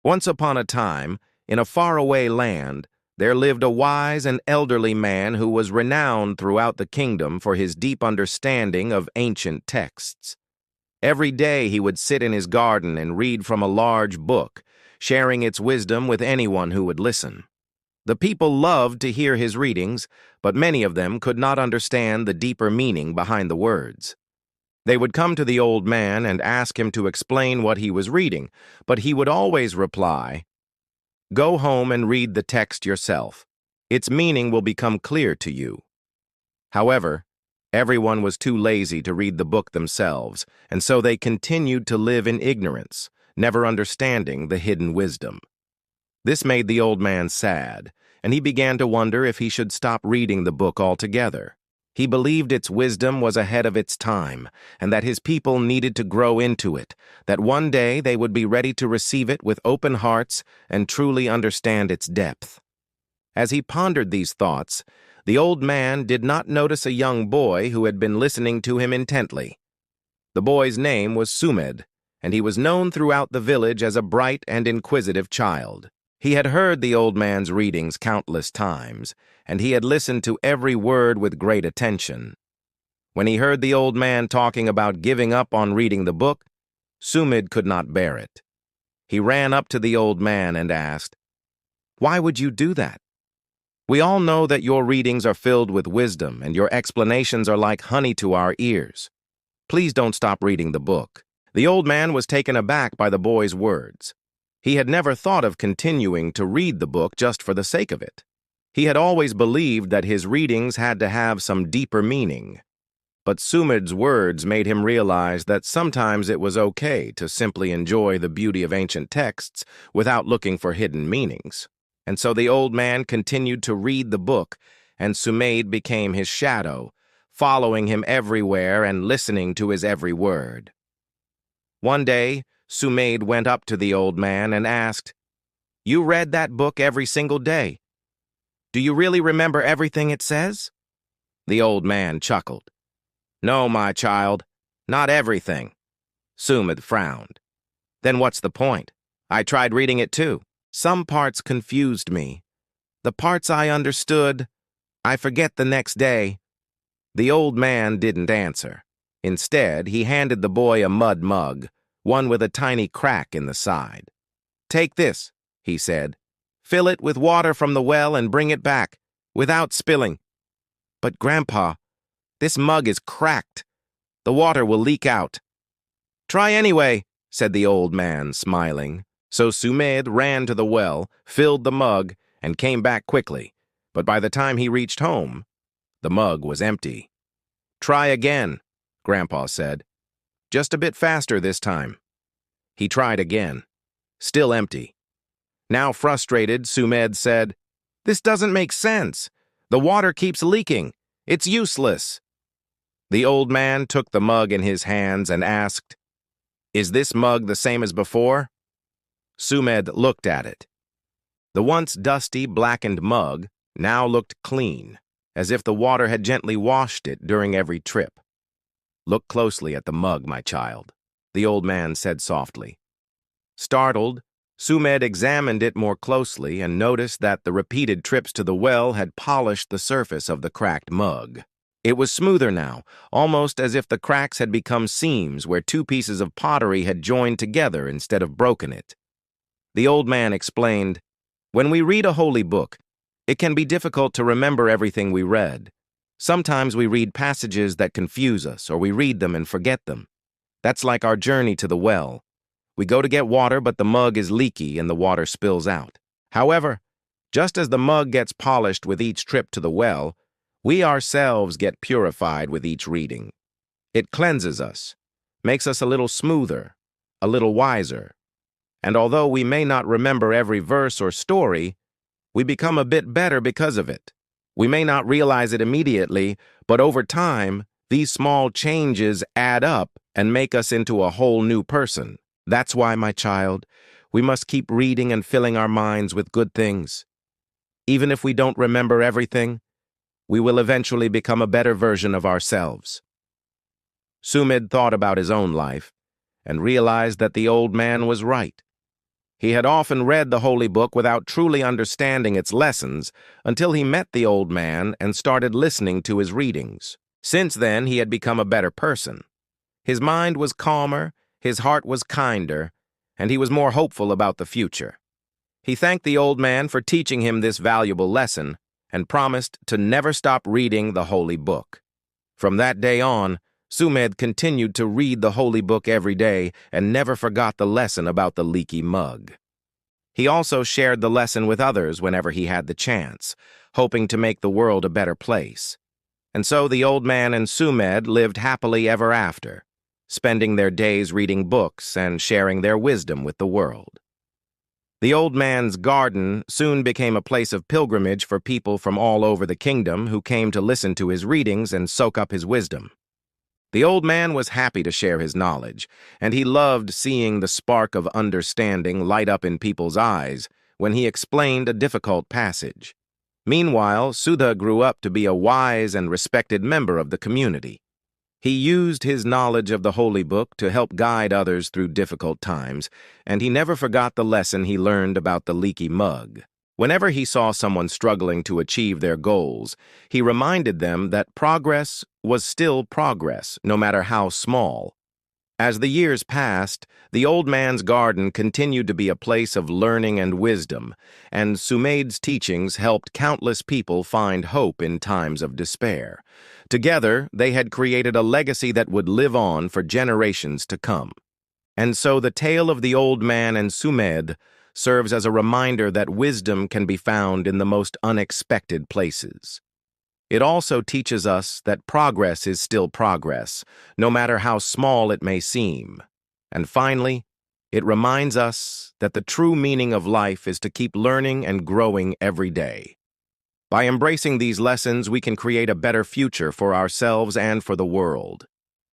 Once upon a time, in a faraway land, there lived a wise and elderly man who was renowned throughout the kingdom for his deep understanding of ancient texts. Every day he would sit in his garden and read from a large book, sharing its wisdom with anyone who would listen. The people loved to hear his readings, but many of them could not understand the deeper meaning behind the words. They would come to the old man and ask him to explain what he was reading, but he would always reply, "Go home and read the text yourself. Its meaning will become clear to you." However, everyone was too lazy to read the book themselves, and so they continued to live in ignorance, never understanding the hidden wisdom. This made the old man sad, and he began to wonder if he should stop reading the book altogether. He believed its wisdom was ahead of its time, and that his people needed to grow into it, that one day they would be ready to receive it with open hearts and truly understand its depth. As he pondered these thoughts, the old man did not notice a young boy who had been listening to him intently. The boy's name was Sumed, and he was known throughout the village as a bright and inquisitive child. He had heard the old man's readings countless times, and he had listened to every word with great attention. When he heard the old man talking about giving up on reading the book, Sumid could not bear it. He ran up to the old man and asked, "Why would you do that? We all know that your readings are filled with wisdom and your explanations are like honey to our ears. Please don't stop reading the book." The old man was taken aback by the boy's words. He had never thought of continuing to read the book just for the sake of it. He had always believed that his readings had to have some deeper meaning. But Sumid's words made him realize that sometimes it was okay to simply enjoy the beauty of ancient texts without looking for hidden meanings. And so the old man continued to read the book, and Sumaid became his shadow, following him everywhere and listening to his every word. One day, Sumaid went up to the old man and asked, "You read that book every single day. Do you really remember everything it says?" The old man chuckled. "No, my child, not everything." Sumid frowned. "Then what's the point? I tried reading it too. Some parts confused me. The parts I understood, I forget the next day." The old man didn't answer. Instead, he handed the boy a mud mug, one with a tiny crack in the side. "Take this," he said. "Fill it with water from the well and bring it back, without spilling." "But, Grandpa, this mug is cracked. The water will leak out." "Try anyway," said the old man, smiling. So Sumaid ran to the well, filled the mug, and came back quickly. But by the time he reached home, the mug was empty. "Try again," Grandpa said. "Just a bit faster this time." He tried again. Still empty. Now frustrated, Sumaid said, "This doesn't make sense. The water keeps leaking. It's useless." The old man took the mug in his hands and asked, "Is this mug the same as before?" Sumaid looked at it. The once dusty, blackened mug now looked clean, as if the water had gently washed it during every trip. "Look closely at the mug, my child," the old man said softly. Startled, Sumaid examined it more closely and noticed that the repeated trips to the well had polished the surface of the cracked mug. It was smoother now, almost as if the cracks had become seams where two pieces of pottery had joined together instead of broken it. The old man explained, "When we read a holy book, it can be difficult to remember everything we read. Sometimes we read passages that confuse us, or we read them and forget them. That's like our journey to the well. We go to get water, but the mug is leaky and the water spills out. However, just as the mug gets polished with each trip to the well, we ourselves get purified with each reading. It cleanses us, makes us a little smoother, a little wiser. And although we may not remember every verse or story, we become a bit better because of it. We may not realize it immediately, but over time, these small changes add up and make us into a whole new person. That's why, my child, we must keep reading and filling our minds with good things. Even if we don't remember everything, we will eventually become a better version of ourselves." Sumid thought about his own life and realized that the old man was right. He had often read the holy book without truly understanding its lessons until he met the old man and started listening to his readings. Since then, he had become a better person. His mind was calmer, his heart was kinder, and he was more hopeful about the future. He thanked the old man for teaching him this valuable lesson and promised to never stop reading the holy book. From that day on, Sumedh continued to read the holy book every day and never forgot the lesson about the leaky mug. He also shared the lesson with others whenever he had the chance, hoping to make the world a better place. And so the old man and Sumedh lived happily ever after, spending their days reading books and sharing their wisdom with the world. The old man's garden soon became a place of pilgrimage for people from all over the kingdom who came to listen to his readings and soak up his wisdom. The old man was happy to share his knowledge, and he loved seeing the spark of understanding light up in people's eyes when he explained a difficult passage. Meanwhile, Sudha grew up to be a wise and respected member of the community. He used his knowledge of the holy book to help guide others through difficult times, and he never forgot the lesson he learned about the leaky mug. Whenever he saw someone struggling to achieve their goals, he reminded them that progress was still progress, no matter how small. As the years passed, the old man's garden continued to be a place of learning and wisdom, and Sumedh's teachings helped countless people find hope in times of despair. Together, they had created a legacy that would live on for generations to come. And so the tale of the old man and Sumedh serves as a reminder that wisdom can be found in the most unexpected places. It also teaches us that progress is still progress, no matter how small it may seem. And finally, it reminds us that the true meaning of life is to keep learning and growing every day. By embracing these lessons, we can create a better future for ourselves and for the world.